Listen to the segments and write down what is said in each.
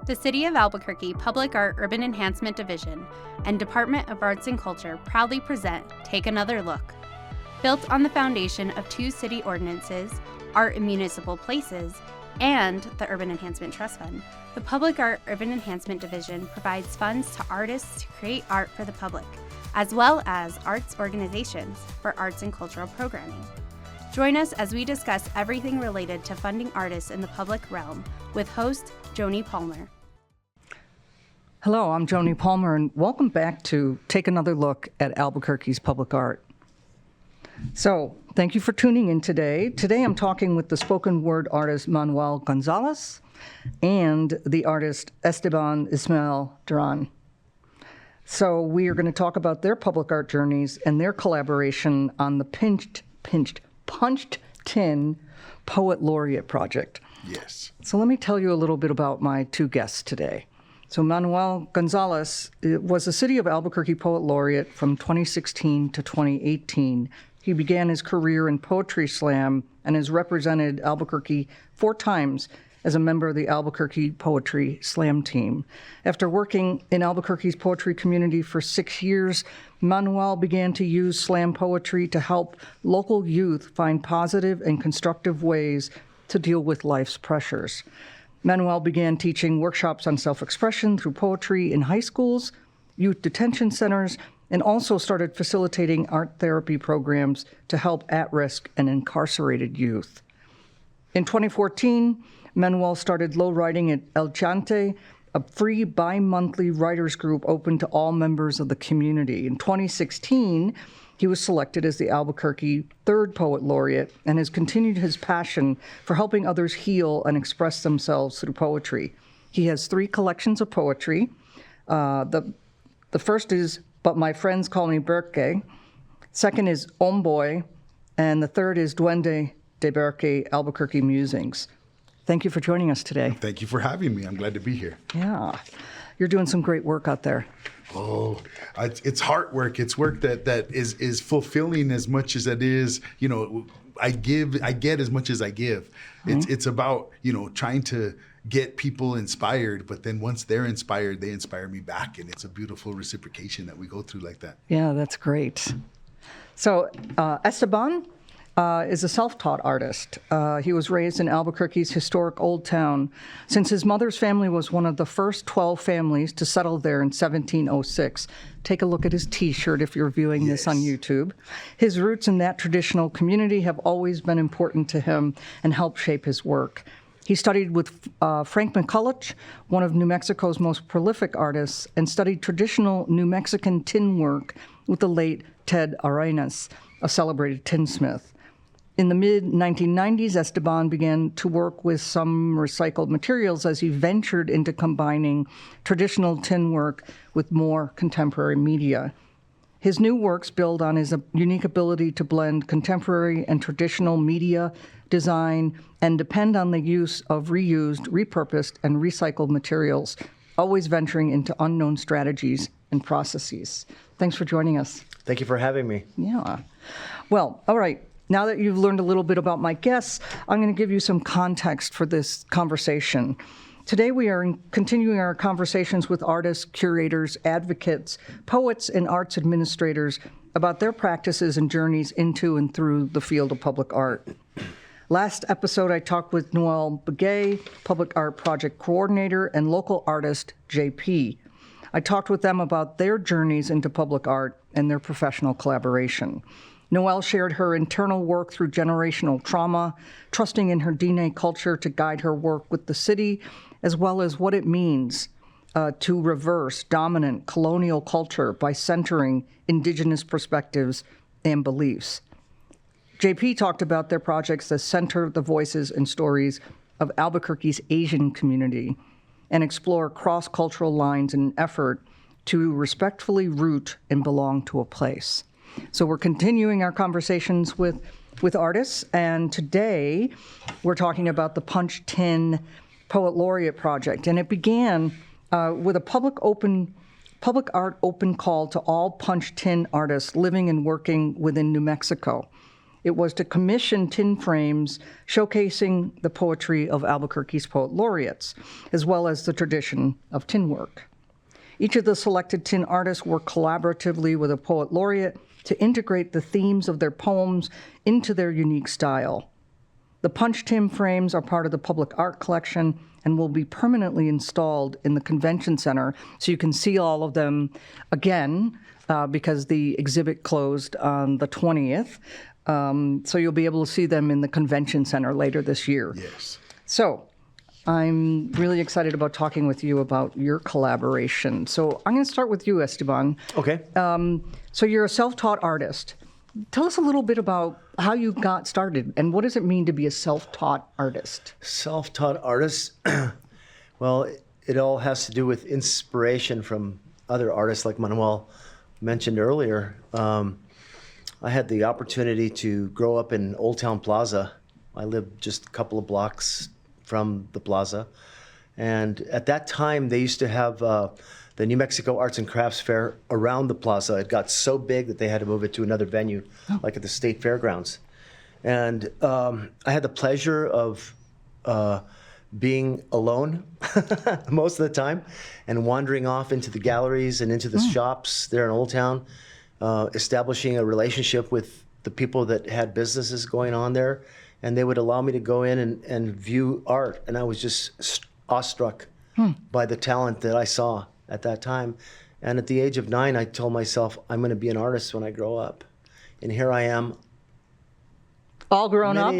The City of Albuquerque Public Art Urban Enhancement Division and Department of Arts and Culture proudly present Take Another Look. Built on the foundation of two city ordinances, Art in Municipal Places, and the Urban Enhancement Trust Fund, the Public Art Urban Enhancement Division provides funds to artists to create art for the public, as well as arts organizations for arts and cultural programming. Join us as we discuss everything related to funding artists in the public realm with host Joni Palmer. Hello, I'm Joni Palmer, and welcome back to Take Another Look at Albuquerque's public art. So, thank you for tuning in today. Today I'm talking with the spoken word artist Manuel González and the artist Esteban Ismael Durán. So we are going to talk about their public art journeys and their collaboration on the Punched Tin Poet Laureate project. Yes. So let me tell you a little bit about my two guests today. So Manuel González was a City of Albuquerque Poet Laureate from 2016 to 2018. He began his career in Poetry Slam and has represented Albuquerque 4 times as a member of the Albuquerque Poetry Slam team. After working in Albuquerque's poetry community for 6 years, Manuel began to use slam poetry to help local youth find positive and constructive ways to deal with life's pressures. Manuel began teaching workshops on self-expression through poetry in high schools, youth detention centers, and also started facilitating art therapy programs to help at-risk and incarcerated youth. In 2014, Manuel started Low Writing at El Chante, a free bi-monthly writers group open to all members of the community. In 2016, he was selected as the Albuquerque 3rd Poet Laureate and has continued his passion for helping others heal and express themselves through poetry. He has 3 collections of poetry. The first is But My Friends Call Me Berke. Second is Homeboy. And the third is Duende de Berke Albuquerque Musings. Thank you for joining us today. Thank you for having me. I'm glad to be here. Yeah. You're doing some great work out there. Oh, it's heart work. It's work that is fulfilling as much as it is, I get as much as I give. Mm-hmm. It's about, trying to get people inspired, but then once they're inspired, they inspire me back. And it's a beautiful reciprocation that we go through like that. Yeah, that's great. So Esteban is a self-taught artist. He was raised in Albuquerque's historic Old Town, since his mother's family was one of the first 12 families to settle there in 1706. Take a look at his T-shirt if you're viewing this on YouTube. His roots in that traditional community have always been important to him and helped shape his work. He studied with Frank McCulloch, one of New Mexico's most prolific artists, and studied traditional New Mexican tin work with the late Ted Arenas, a celebrated tinsmith. In the mid-1990s, Esteban began to work with some recycled materials as he ventured into combining traditional tin work with more contemporary media. His new works build on his unique ability to blend contemporary and traditional media, design, and depend on the use of reused, repurposed, and recycled materials, always venturing into unknown strategies and processes. Thanks for joining us. Thank you for having me. Yeah. Well, all right. Now that you've learned a little bit about my guests, I'm going to give you some context for this conversation. Today we are continuing our conversations with artists, curators, advocates, poets, and arts administrators about their practices and journeys into and through the field of public art. Last episode, I talked with Noel Begay, Public Art Project Coordinator, and local artist JP. I talked with them about their journeys into public art and their professional collaboration. Noelle shared her internal work through generational trauma, trusting in her DNA culture to guide her work with the city, as well as what it means to reverse dominant colonial culture by centering indigenous perspectives and beliefs. JP talked about their projects that center the voices and stories of Albuquerque's Asian community and explore cross-cultural lines in an effort to respectfully root and belong to a place. So we're continuing our conversations with artists, and today we're talking about the Punched Tin Poet Laureate project. And it began with a public art open call to all punched tin artists living and working within New Mexico. It was to commission tin frames showcasing the poetry of Albuquerque's poet laureates, as well as the tradition of tin work. Each of the selected tin artists worked collaboratively with a poet laureate to integrate the themes of their poems into their unique style. The punch tin frames are part of the public art collection and will be permanently installed in the convention center, so you can see all of them again because the exhibit closed on the 20th. So you'll be able to see them in the convention center later this year. Yes. So I'm really excited about talking with you about your collaboration. So I'm going to start with you, Esteban. Okay. So you're a self-taught artist. Tell us a little bit about how you got started and what does it mean to be a self-taught artist? Self-taught artist. Well, it all has to do with inspiration from other artists like Manuel mentioned earlier. I had the opportunity to grow up in Old Town Plaza. I lived just a couple of blocks from the plaza. And at that time, they used to have the New Mexico Arts and Crafts Fair around the plaza. It got so big that they had to move it to another venue, like at the State Fairgrounds. And I had the pleasure of being alone most of the time and wandering off into the galleries and into the shops there in Old Town, establishing a relationship with the people that had businesses going on there. And they would allow me to go in and view art. And I was just awestruck by the talent that I saw at that time. And at the age of 9, I told myself, I'm going to be an artist when I grow up. And here I am. All grown up?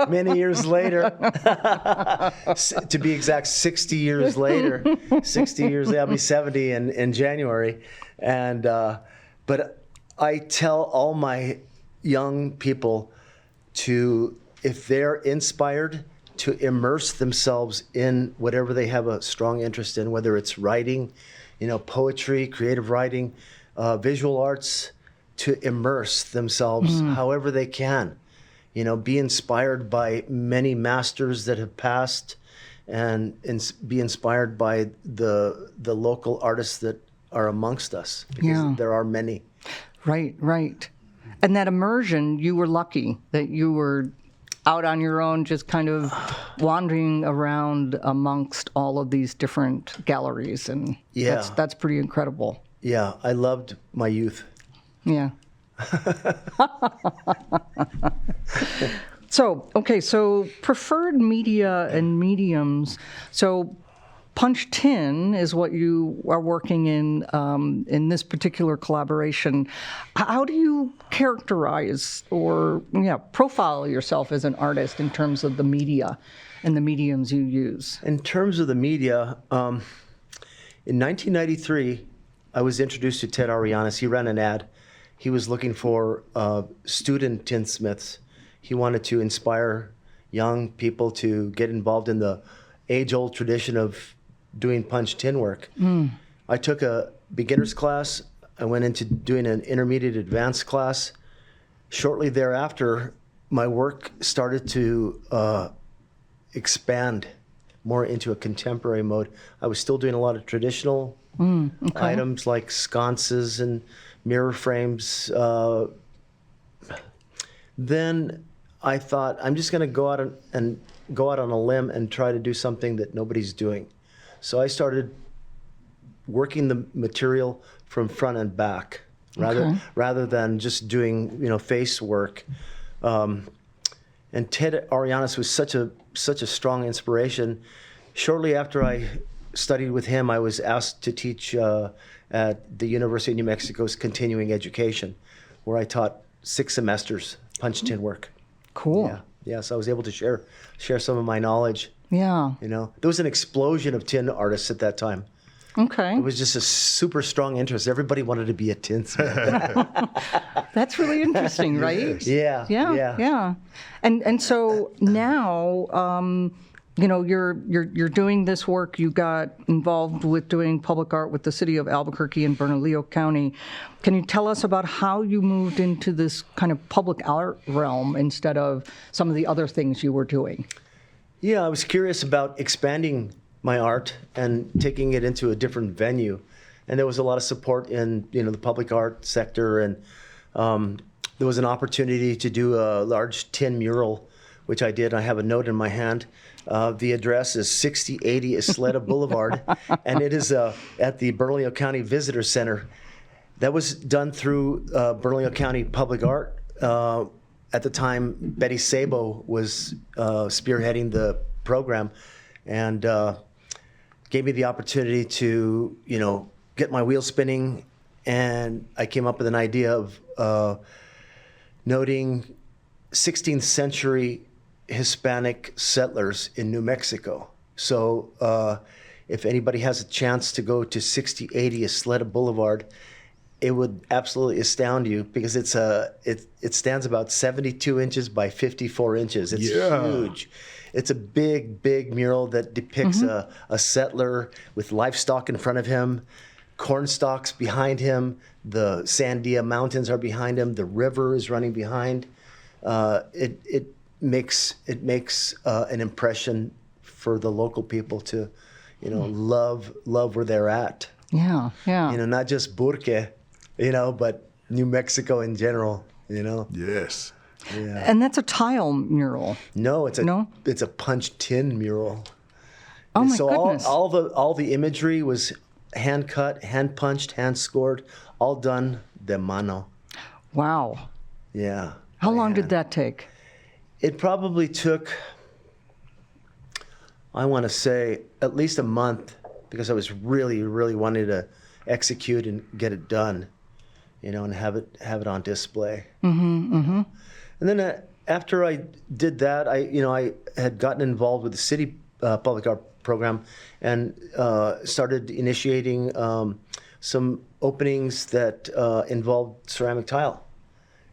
Many years later. To be exact, 60 years later. 60 years later, I'll be 70 in January. And but I tell all my young people to, if they're inspired, to immerse themselves in whatever they have a strong interest in, whether it's writing, poetry, creative writing, visual arts, to immerse themselves however they can. Be inspired by many masters that have passed and be inspired by the local artists that are amongst us, because there are many. Right. And that immersion, you were lucky that you were out on your own, just kind of wandering around amongst all of these different galleries. And that's pretty incredible. Yeah, I loved my youth. Yeah. So preferred media and mediums. So punch tin is what you are working in this particular collaboration. How do you characterize or profile yourself as an artist in terms of the media and the mediums you use? In terms of the media, in 1993, I was introduced to Ted Arianes. He ran an ad. He was looking for student tinsmiths. He wanted to inspire young people to get involved in the age-old tradition of doing punch tin work. I took a beginner's class. I went into doing an intermediate advanced class. Shortly thereafter, my work started to expand more into a contemporary mode. I was still doing a lot of traditional items like sconces and mirror frames. Then I thought, I'm just going to go out on a limb and try to do something that nobody's doing. So I started working the material from front and back, rather than just doing face work. And Ted Arianes was such a strong inspiration. Shortly after I studied with him, I was asked to teach at the University of New Mexico's continuing education, where I taught 6 semesters punch tin work. Cool. Yeah. So I was able to share some of my knowledge. Yeah. There was an explosion of tin artists at that time. Okay. It was just a super strong interest. Everybody wanted to be a tinsmith. That's really interesting, right? Yeah. And so now, you're doing this work. You got involved with doing public art with the city of Albuquerque and Bernalillo County. Can you tell us about how you moved into this kind of public art realm instead of some of the other things you were doing? Yeah, I was curious about expanding my art and taking it into a different venue. And there was a lot of support in, the public art sector. And there was an opportunity to do a large tin mural, which I did. I have a note in my hand. The address is 6080 Isleta Boulevard, and it is at the Bernalillo County Visitor Center. That was done through Bernalillo County Public Art. At the time, Betty Sabo was spearheading the program, and gave me the opportunity to, get my wheel spinning. And I came up with an idea of noting 16th century Hispanic settlers in New Mexico. So if anybody has a chance to go to 6080 Isleta Boulevard, it would absolutely astound you, because it stands about 72 inches by 54 inches. It's huge. It's a big mural that depicts a settler with livestock in front of him, corn stalks behind him, the Sandia Mountains are behind him, the river is running behind. It makes an impression for the local people to, love where they're at. Yeah. Not just Burque, but New Mexico in general, Yes. Yeah. And that's a tile mural. No, it's a punched tin mural. Oh my so goodness. all the imagery was hand cut, hand punched, hand scored, all done de mano. Wow. Yeah. How long did that take? It probably took, I want to say, at least a month, because I was really, really wanting to execute and get it done, and have it on display. And then after I did that, I had gotten involved with the city public art program and started initiating some openings that involved ceramic tile.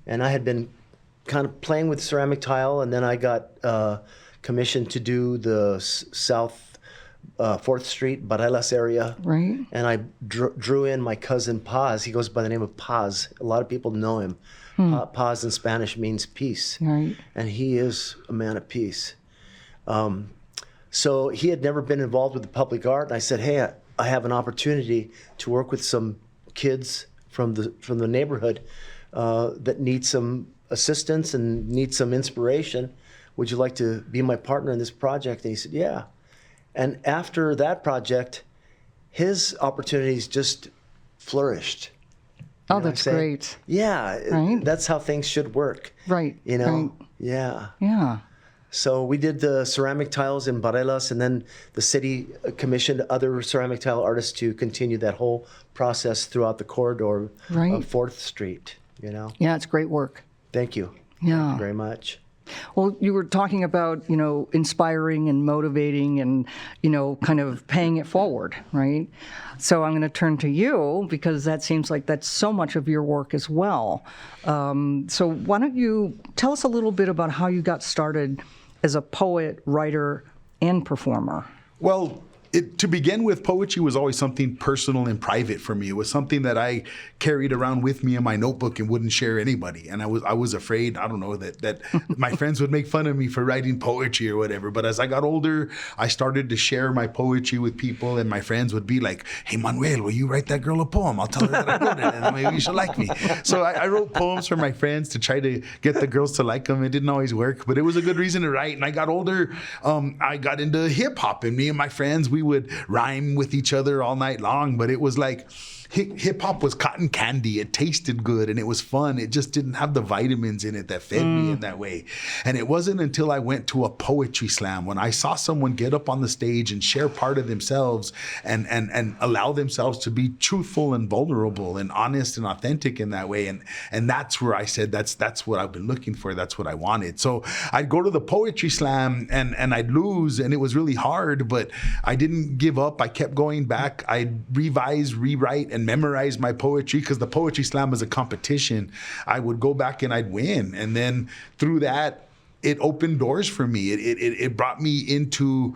And I had been kind of playing with ceramic tile, and then I got commissioned to do the South 4th Street, Barelas area. Right. And I drew in my cousin Paz. He goes by the name of Paz. A lot of people know him. Paz in Spanish means peace. Right. And he is a man of peace. So he had never been involved with the public art, and I said, hey, I have an opportunity to work with some kids from the neighborhood that need some assistance and need some inspiration. Would you like to be my partner in this project? And he said, yeah. And after that project, his opportunities just flourished. Oh, that's great. Yeah, Right. That's how things should work. Right. Right. Yeah. So we did the ceramic tiles in Barelas, and then the city commissioned other ceramic tile artists to continue that whole process throughout the corridor of 4th Street, Yeah, it's great work. Thank you. Yeah. Thank you very much. Well, you were talking about, inspiring and motivating and, kind of paying it forward, right? So I'm going to turn to you, because that seems like that's so much of your work as well. So why don't you tell us a little bit about how you got started as a poet, writer, and performer? Well, to begin with, poetry was always something personal and private for me. It was something that I carried around with me in my notebook and wouldn't share anybody. And I was afraid, I don't know, that my friends would make fun of me for writing poetry or whatever. But as I got older, I started to share my poetry with people, and my friends would be like, hey, Manuel, will you write that girl a poem? I'll tell her that I wrote it, and maybe she'll like me. So I wrote poems for my friends to try to get the girls to like them. It didn't always work, but it was a good reason to write. And I got older, I got into hip hop, and me and my friends, we would rhyme with each other all night long, but it was like hip hop was cotton candy. It tasted good and it was fun. It just didn't have the vitamins in it that fed me in that way. And it wasn't until I went to a poetry slam when I saw someone get up on the stage and share part of themselves and allow themselves to be truthful and vulnerable and honest and authentic in that way. And that's where I said, that's what I've been looking for. That's what I wanted. So I'd go to the poetry slam and I'd lose, and it was really hard, but I didn't give up. I kept going back. I'd revise, rewrite, and memorize my poetry, because the poetry slam is a competition. I would go back and I'd win. And then through that, it opened doors for me. It brought me into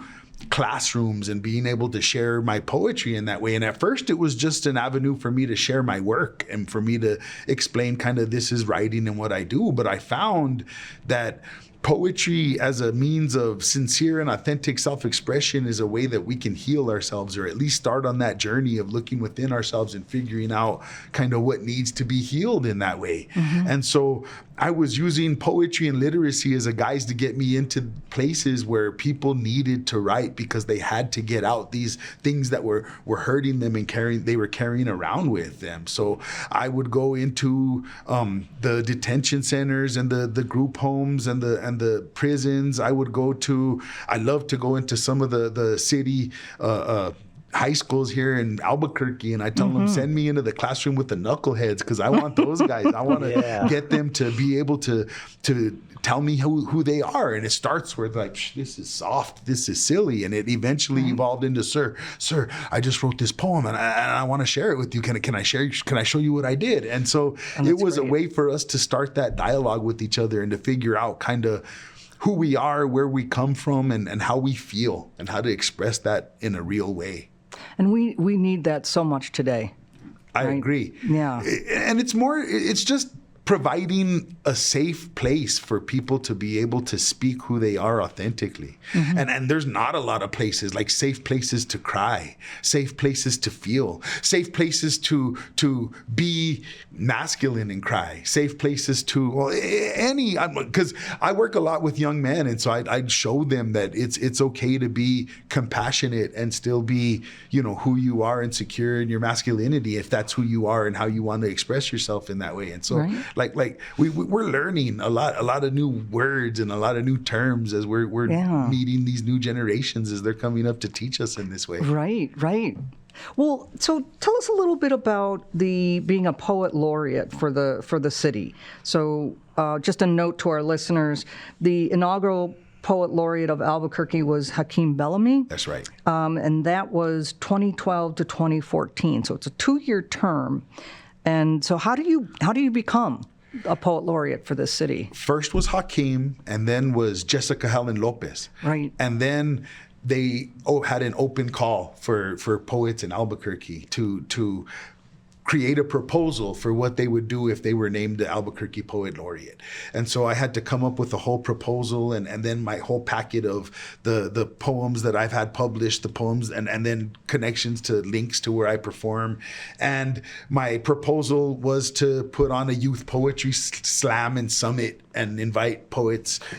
classrooms and being able to share my poetry in that way. And at first it was just an avenue for me to share my work and for me to explain kind of this is writing and what I do. But I found that poetry as a means of sincere and authentic self-expression is a way that we can heal ourselves, or at least start on that journey of looking within ourselves and figuring out kind of what needs to be healed in that way. And so I was using poetry and literacy as a guise to get me into places where people needed to write because they had to get out these things that were hurting them and they were carrying around with them. So I would go into the detention centers and the group homes and the prisons. I love to go into some of the city high schools here in Albuquerque, and I tell them, send me into the classroom with the knuckleheads, because I want those guys. I want to get them to be able to tell me who they are. And it starts with like, this is soft, this is silly, and it eventually evolved into, sir, I just wrote this poem and I want to share it with you. Can I show you what I did? And so it was great. A way for us to start that dialogue with each other and to figure out kind of who we are, where we come from, and how we feel, and how to express that in a real way. And we need that so much today. I agree. Yeah. And it's just providing a safe place for people to be able to speak who they are authentically. And there's not a lot of places, like safe places to cry, safe places to feel, safe places to be masculine and cry, safe places to, because I work a lot with young men, and so I'd show them that it's okay to be compassionate and still be, who you are and secure in your masculinity, if that's who you are and how you want to express yourself in that way. And so like we're learning a lot of new words and a lot of new terms as we're meeting these new generations as they're coming up to teach us in this way. Right. Well, so tell us a little bit about being a poet laureate for the city. So just a note to our listeners, the inaugural poet laureate of Albuquerque was Hakeem Bellamy. That's right. And that was 2012 to 2014. So it's a 2-year term. And so how do you become a poet laureate for this city? First was Hakeem, and then was Jessica Helen Lopez. Right. And then they had an open call for poets in Albuquerque to create a proposal for what they would do if they were named the Albuquerque Poet Laureate. And so I had to come up with a whole proposal and then my whole packet of the poems that I've had published, the poems, and then connections to links to where I perform. And my proposal was to put on a youth poetry slam and summit and invite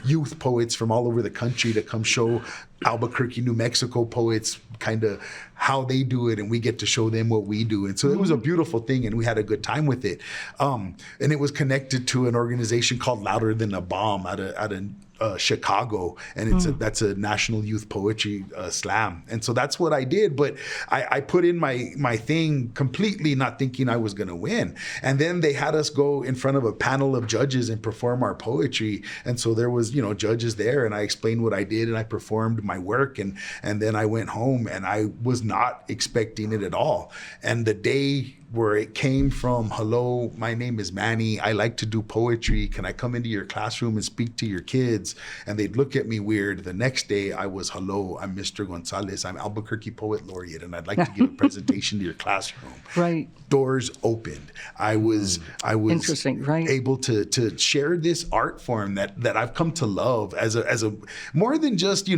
youth poets from all over the country to come show Albuquerque, New Mexico poets kind of how they do it, and we get to show them what we do. And so it was a beautiful thing, and we had a good time with it. And it was connected to an organization called Louder Than a Bomb out of Chicago, and that's a national youth poetry slam. And so that's what I did, but I put in my thing completely not thinking I was going to win. And then they had us go in front of a panel of judges and perform our poetry. And so there was, judges there, and I explained what I did, and I performed my work, and then I went home, and I was not expecting it at all. And the day where it came from, hello, my name is Manny, I like to do poetry, can I come into your classroom and speak to your kids? And they'd look at me weird. The next day I was, hello, I'm Mr. González, I'm Albuquerque Poet Laureate, and I'd like to give a presentation to your classroom. Right. Doors opened. I was interesting, right? Able to share this art form that I've come to love as a more than just,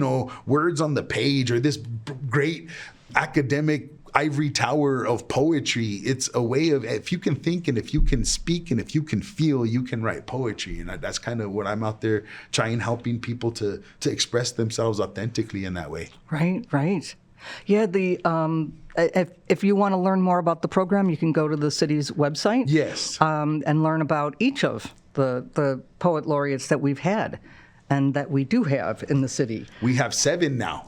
words on the page or this great academic ivory tower of poetry. It's a way of, if you can think and if you can speak and if you can feel, you can write poetry. And that's kind of what I'm out there trying, helping people to express themselves authentically in that way. Right. Yeah, if you want to learn more about the program, you can go to the city's website. Yes. And learn about each of the poet laureates that we've had and that we do have in the city. We have 7 now.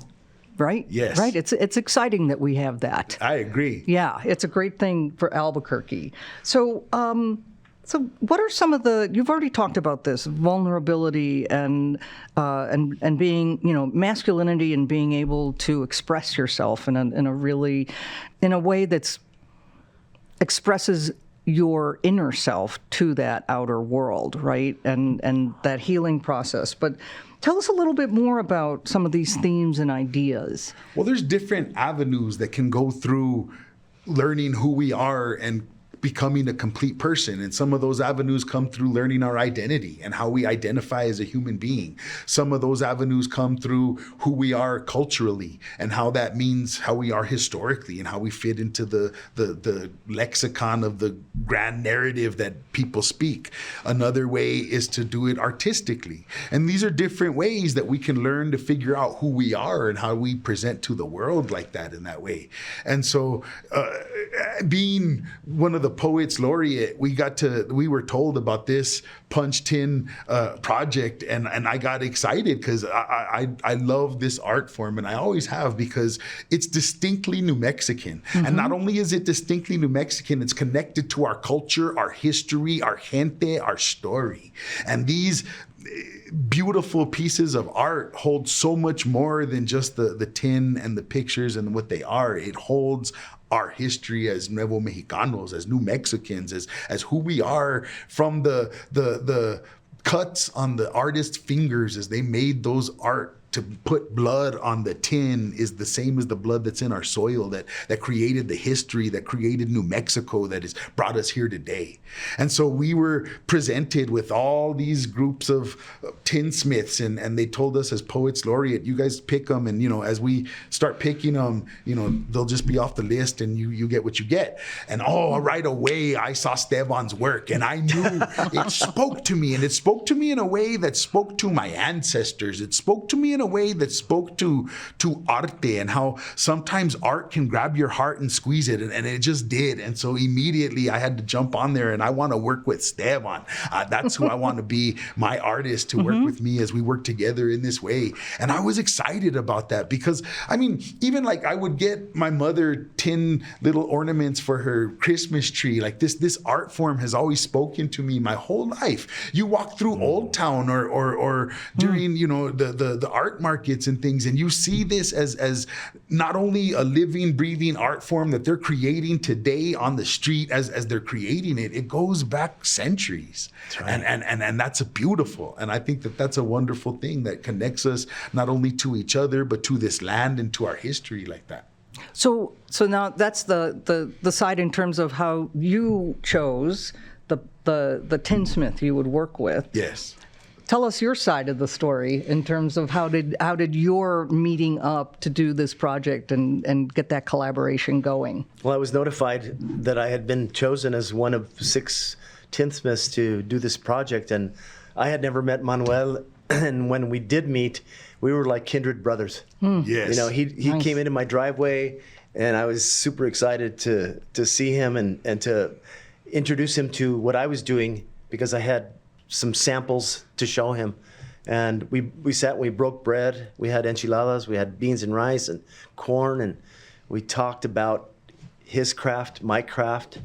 Right? Yes. Right. It's exciting that we have that. I agree. Yeah, it's a great thing for Albuquerque. So what are some of you've already talked about this, vulnerability and being, masculinity and being able to express yourself in a way that's expresses your inner self to that outer world, right? And that healing process. But tell us a little bit more about some of these themes and ideas. Well, there's different avenues that can go through learning who we are and becoming a complete person. And some of those avenues come through learning our identity and how we identify as a human being. Some of those avenues come through who we are culturally and how that means how we are historically and how we fit into the lexicon of the grand narrative that people speak. Another way is to do it artistically. And these are different ways that we can learn to figure out who we are and how we present to the world like that in that way. And so being one of the poets laureate, we were told about this punch tin project, and I got excited because I love this art form, and I always have, because it's distinctly New Mexican. And not only is it distinctly New Mexican, it's connected to our culture, our history, our gente, our story. And these beautiful pieces of art hold so much more than just the tin and the pictures and what they are. It holds our history as Nuevo Mexicanos, as New Mexicans, as who we are, from the cuts on the artist's fingers as they made those art. To put blood on the tin is the same as the blood that's in our soil that created the history, that created New Mexico, that has brought us here today. And so we were presented with all these groups of tinsmiths, and they told us as poets laureate, you guys pick them, and as we start picking them, they'll just be off the list, and you get what you get. And right away I saw Esteban's work, and I knew it spoke to me, and it spoke to me in a way that spoke to my ancestors. It spoke to me in a way that spoke to arte, and how sometimes art can grab your heart and squeeze it, and it just did. And so immediately I had to jump on there, and I want to work with Esteban. That's who I want to be, my artist, to work with me as we work together in this way. And I was excited about that because, even like I would get my mother tin little ornaments for her Christmas tree. Like this art form has always spoken to me my whole life. You walk through Old Town or during, the art markets and things, and you see this as not only a living, breathing art form that they're creating today on the street as they're creating it. It goes back centuries. That's right. And that's beautiful. And I think that's a wonderful thing that connects us not only to each other, but to this land and to our history like that. So now that's the side in terms of how you chose the tinsmith you would work with. Yes. Tell us your side of the story in terms of how did your meeting up to do this project and get that collaboration going? Well, I was notified that I had been chosen as one of 6 tinsmiths to do this project, and I had never met Manuel. And when we did meet, we were like kindred brothers. Yes. He Nice. came into my driveway, and I was super excited to see him and to introduce him to what I was doing, because I had some samples to show him. And we sat and we broke bread. We had enchiladas, we had beans and rice and corn, and we talked about his craft, my craft.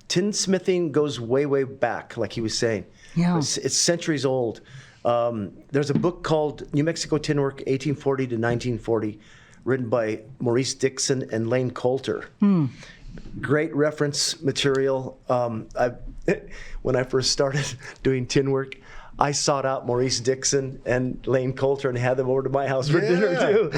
Tinsmithing goes way, way back, like he was saying. Yeah. It's centuries old. There's a book called New Mexico Tin Work, 1840 to 1940, written by Maurice Dixon and Lane Coulter. Great reference material. When I first started doing tin work, I sought out Maurice Dixon and Lane Coulter and had them over to my house for dinner too.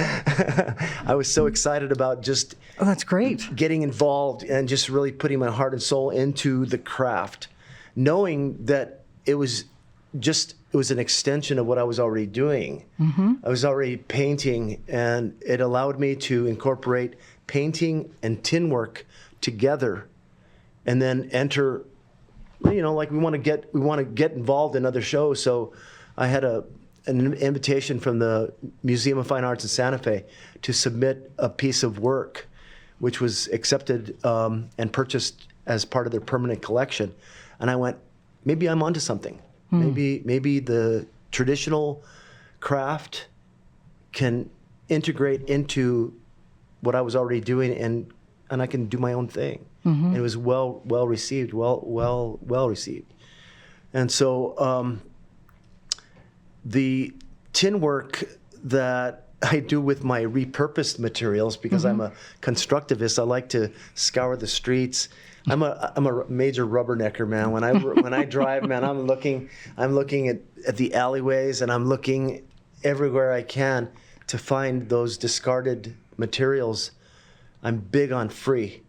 I was so excited about just that's great. Getting involved and just really putting my heart and soul into the craft, knowing that it was an extension of what I was already doing. I was already painting, and it allowed me to incorporate painting and tin work together, and then enter. Like we want to get involved in other shows. So I had an invitation from the Museum of Fine Arts in Santa Fe to submit a piece of work, which was accepted and purchased as part of their permanent collection. And I went, maybe I'm onto something. Maybe the traditional craft can integrate into what I was already doing, and I can do my own thing. And it was well received, well received. And so the tin work that I do with my repurposed materials, because I'm a constructivist, I like to scour the streets. I'm a major rubbernecker, man. When I drive, man, I'm looking at the alleyways, and I'm looking everywhere I can to find those discarded materials. I'm big on free.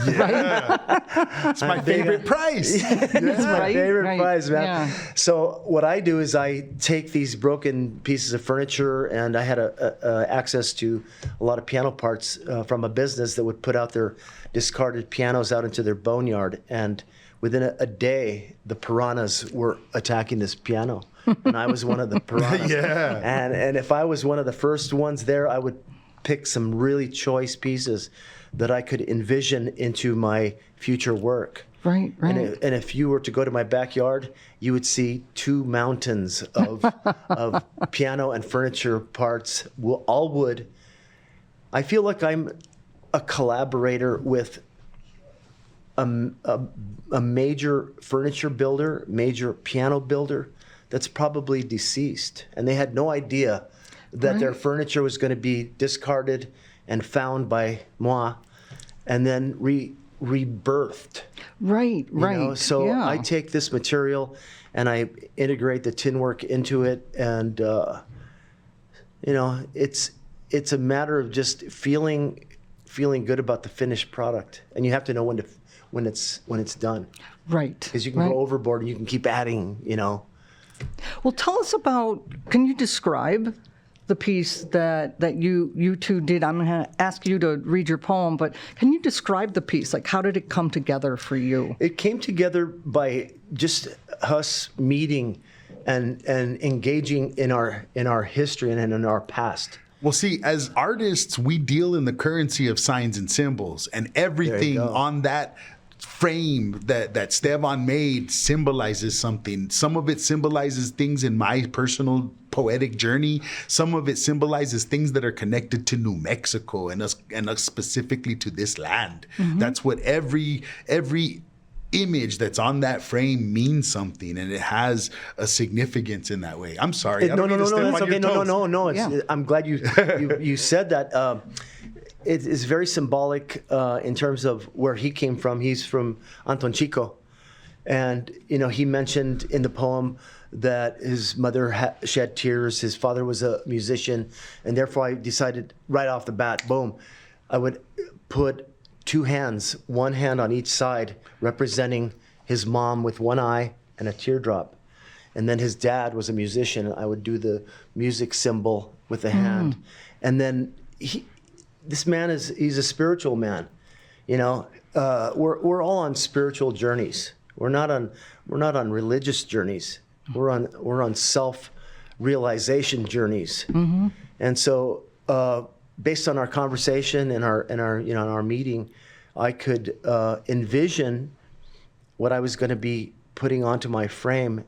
Yeah. It's my favorite price. It's my Right, favorite right, prize, man. yeah. So what I do is I take these broken pieces of furniture, and I had access to a lot of piano parts from a business that would put out their discarded pianos out into their boneyard. And within a day, the piranhas were attacking this piano. And I was one of the piranhas. Yeah. And if I was one of the first ones there, I would pick some really choice pieces that I could envision into my future work. Right, right. And if you were to go to my backyard, you would see 2 mountains of piano and furniture parts, all wood. I feel like I'm a collaborator with a major furniture builder, major piano builder that's probably deceased. And they had no idea that their furniture was going to be discarded and found by moi and then rebirthed. Right, right. You know? So yeah. I take this material and I integrate the tin work into it, and you know, it's a matter of just feeling good about the finished product, and you have to know when it's done, Right. because you can go overboard and you can keep adding. You know. Well, tell us about, can you describe the piece that you two did? I'm going to ask you to read your poem, but can you describe the piece? Like, how did it come together for you? It came together by just us meeting and engaging in our history and in our past. Well, see, as artists, we deal in the currency of signs and symbols, and everything go. on that frame that Esteban made symbolizes something. Some of it symbolizes things in my personal poetic journey. Some of it symbolizes things that are connected to New Mexico and us specifically to this land. Mm-hmm. That's what every image that's on that frame means something, and it has a significance in that way. I'm sorry. No, that's okay. No. Yeah. I'm glad you said that. It is very symbolic in terms of where he came from. He's from Anton Chico, and you know, he mentioned in the poem that his mother shed tears. His father was a musician, and therefore I decided right off the bat, boom, I would put 2 hands, one hand on each side, representing his mom with one eye and a teardrop. And then his dad was a musician, and I would do the music symbol with the hand. And then this man he's a spiritual man. You know, we're all on spiritual journeys. We're not on religious journeys. We're on self-realization journeys. Mm-hmm. And so, based on our conversation and our meeting, I could envision what I was going to be putting onto my frame,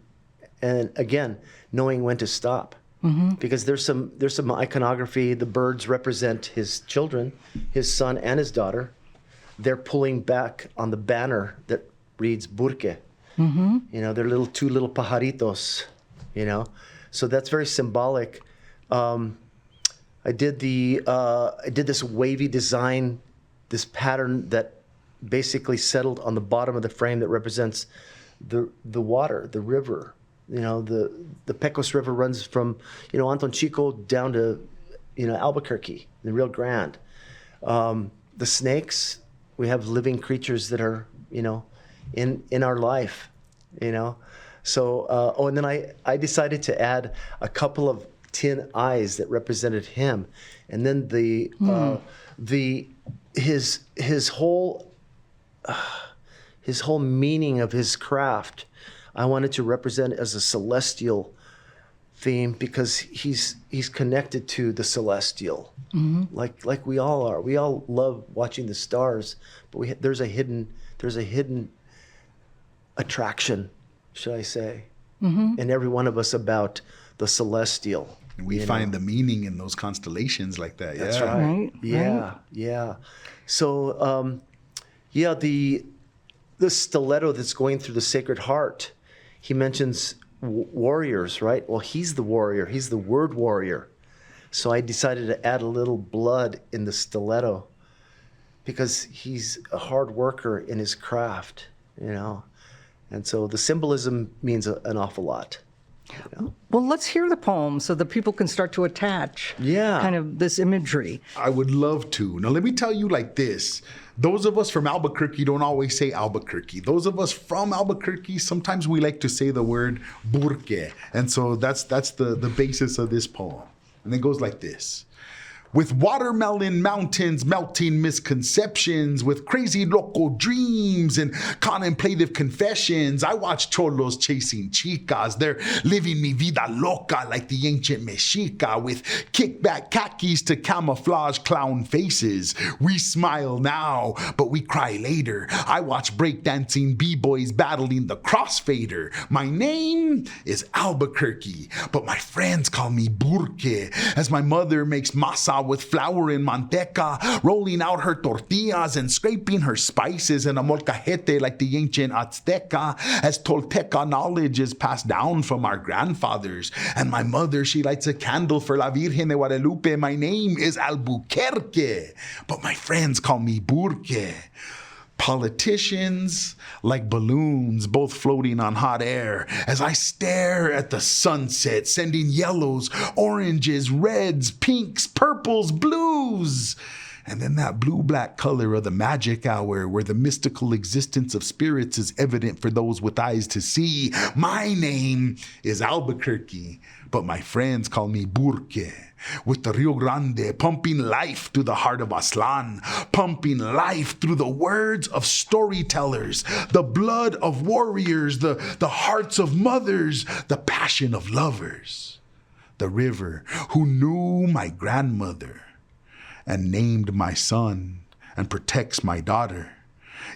and again, knowing when to stop. Mm-hmm. Because there's some iconography. The birds represent his children, his son and his daughter. They're pulling back on the banner that reads Burque. Mm-hmm. You know, they're 2 little pajaritos. You know, so that's very symbolic. I did this wavy design, this pattern that basically settled on the bottom of the frame that represents the water, the river. You know, the Pecos River runs from, you know, Anton Chico down to, you know, Albuquerque, the Rio Grande. The snakes, we have living creatures that are, you know, in our life, you know. So, and then I decided to add a couple of tin eyes that represented him, and then his whole meaning of his craft, I wanted to represent as a celestial theme, because he's connected to the celestial, like we all are. We all love watching the stars, but there's a hidden attraction, should I say, in every one of us about the celestial. And we find the meaning in those constellations like that. That's yeah. right. Yeah. So, the stiletto that's going through the Sacred Heart, he mentions warriors, right? Well, he's the warrior. He's the word warrior. So I decided to add a little blood in the stiletto, because he's a hard worker in his craft, you know. And so the symbolism means an awful lot. Well, let's hear the poem so that people can start to attach kind of this imagery. I would love to. Now, let me tell you like this. Those of us from Albuquerque don't always say Albuquerque. Those of us from Albuquerque, sometimes we like to say the word burque. And so that's the basis of this poem. And it goes like this. With watermelon mountains melting misconceptions, with crazy local dreams and contemplative confessions, I watch cholos chasing chicas. They're living mi vida loca like the ancient Mexica, with kickback khakis to camouflage clown faces. We smile now, but we cry later. I watch breakdancing b-boys battling the crossfader. My name is Albuquerque, but my friends call me Burque, as my mother makes masa with flour and manteca, rolling out her tortillas and scraping her spices in a molcajete like the ancient Azteca, as Tolteca knowledge is passed down from our grandfathers. And my mother, she lights a candle for La Virgen de Guadalupe. My name is Albuquerque, but my friends call me Burque. Politicians like balloons, both floating on hot air, as I stare at the sunset, sending yellows, oranges, reds, pinks, purples, blues. And then that blue-black color of the magic hour, where the mystical existence of spirits is evident for those with eyes to see. My name is Albuquerque, but my friends call me Burque. With the Rio Grande pumping life to the heart of Aztlán, pumping life through the words of storytellers, the blood of warriors, the hearts of mothers, the passion of lovers. The river who knew my grandmother and named my son and protects my daughter,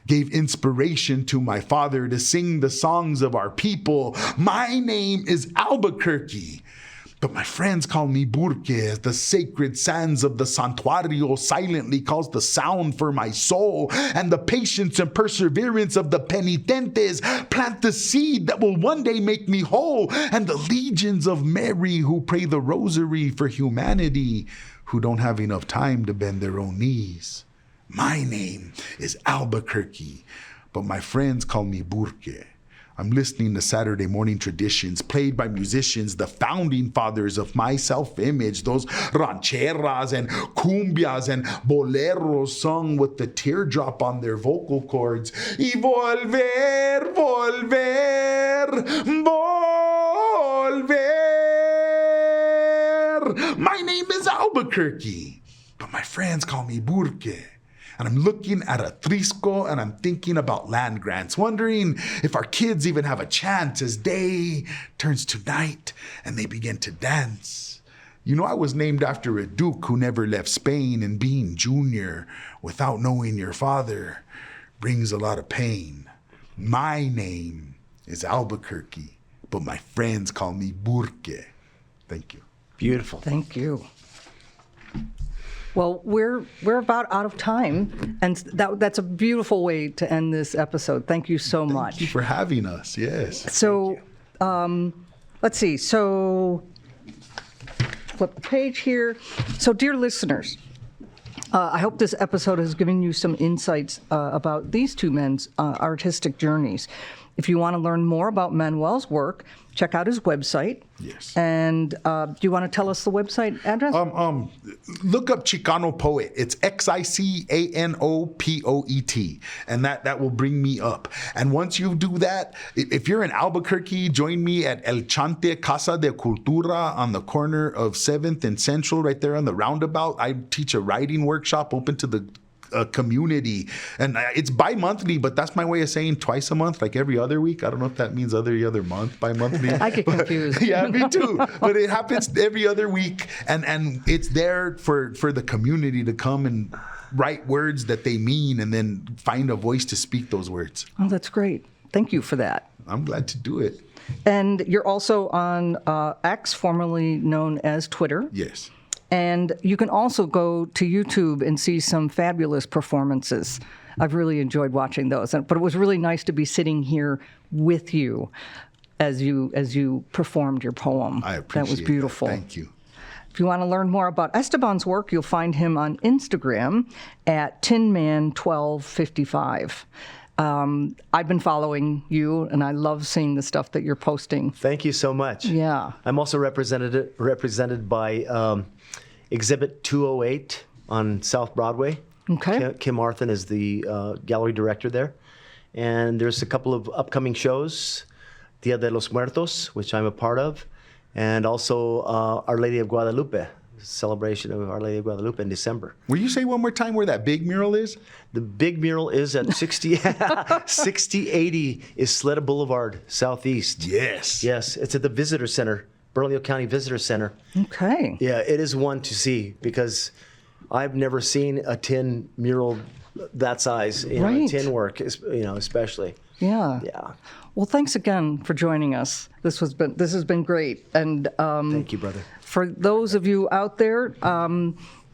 gave inspiration to my father to sing the songs of our people. My name is Albuquerque, but my friends call me Burque, as the sacred sands of the santuario silently calls the sound for my soul, and the patience and perseverance of the penitentes plant the seed that will one day make me whole, and the legions of Mary who pray the rosary for humanity, who don't have enough time to bend their own knees. My name is Albuquerque, but my friends call me Burque. I'm listening to Saturday morning traditions played by musicians, the founding fathers of my self-image, those rancheras and cumbias and boleros sung with the teardrop on their vocal cords. Y volver, volver, volver. My name is Albuquerque, but my friends call me Burque. And I'm looking at a Trisco and I'm thinking about land grants, wondering if our kids even have a chance as day turns to night and they begin to dance. You know, I was named after a duke who never left Spain, and being junior without knowing your father brings a lot of pain. My name is Albuquerque, but my friends call me Burque. Thank you. Beautiful. Thank you. Well, we're about out of time, and that's a beautiful way to end this episode. Thank you so much. Thank you for having us. Yes. So, let's see. So, flip the page here. So, dear listeners, I hope this episode has given you some insights about these two men's artistic journeys. If you want to learn more about Manuel's work, check out his website. Yes. And do you want to tell us the website address? Look up Chicano Poet. It's Xicanopoet, and that will bring me up. And once you do that, if you're in Albuquerque, join me at El Chante Casa de Cultura on the corner of 7th and Central, right there on the roundabout. I teach a writing workshop open to the community, and it's bi-monthly, but that's my way of saying twice a month, like every other week. I don't know if that means every other month, bi-monthly. I get confused. Yeah, me too. But it happens every other week, and it's there for the community to come and write words that they mean, and then find a voice to speak those words. Oh, that's great. Thank you for that. I'm glad to do it. And you're also on X, formerly known as Twitter. Yes. And you can also go to YouTube and see some fabulous performances. I've really enjoyed watching those. But it was really nice to be sitting here with you as you performed your poem. I appreciate that. Was beautiful. Thank you. If you want to learn more about Esteban's work, you'll find him on Instagram at tinman1255. I've been following you, and I love seeing the stuff that you're posting. Thank you so much. Yeah. I'm also represented by Exhibit 208 on South Broadway. Okay. Kim Arthen is the gallery director there. And there's a couple of upcoming shows, Dia de los Muertos, which I'm a part of, and also Our Lady of Guadalupe, celebration of Our Lady of Guadalupe in December. Will you say one more time where that big mural is? The big mural is at 6080 Isleta Boulevard, Southeast. Yes. Yes, it's at the Visitor Center, Bernalillo County Visitor Center. Okay. Yeah, it is one to see because I've never seen a tin mural that size, Right. tin work, especially. Yeah. Yeah. Well, thanks again for joining us. This has been great. And Thank you, brother. for those of you out there,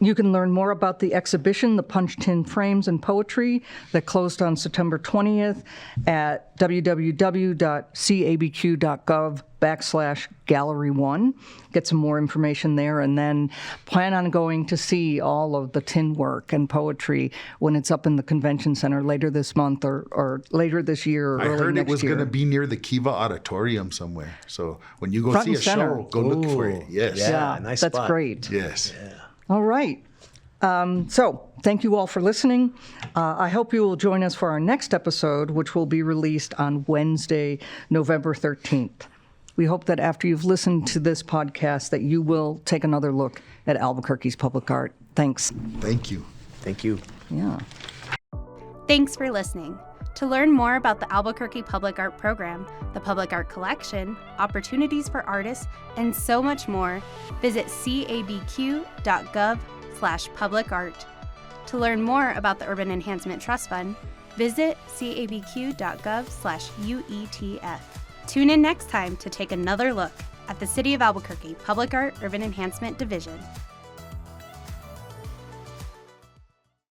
you can learn more about the exhibition, The Punch Tin Frames and Poetry, that closed on September 20th at www.cabq.gov/gallery1. Get some more information there, and then plan on going to see all of the tin work and poetry when it's up in the convention center later this month or later this year or I early heard it next was year. going to be near the Kiva Auditorium somewhere. So when you go Front see a and center. show, go look for it. Yes. Yeah. nice that's spot. great. Yes. All right. So thank you all for listening. I hope you will join us for our next episode, which will be released on Wednesday, November 13th. We hope that after you've listened to this podcast that you will take another look at Albuquerque's public art. Thanks. Thank you. Thank you. Yeah. Thanks for listening. To learn more about the Albuquerque Public Art Program, the Public Art Collection, opportunities for artists, and so much more, visit cabq.gov/publicart. To learn more about the Urban Enhancement Trust Fund, visit cabq.gov/UETF. Tune in next time to take another look at the City of Albuquerque Public Art Urban Enhancement Division.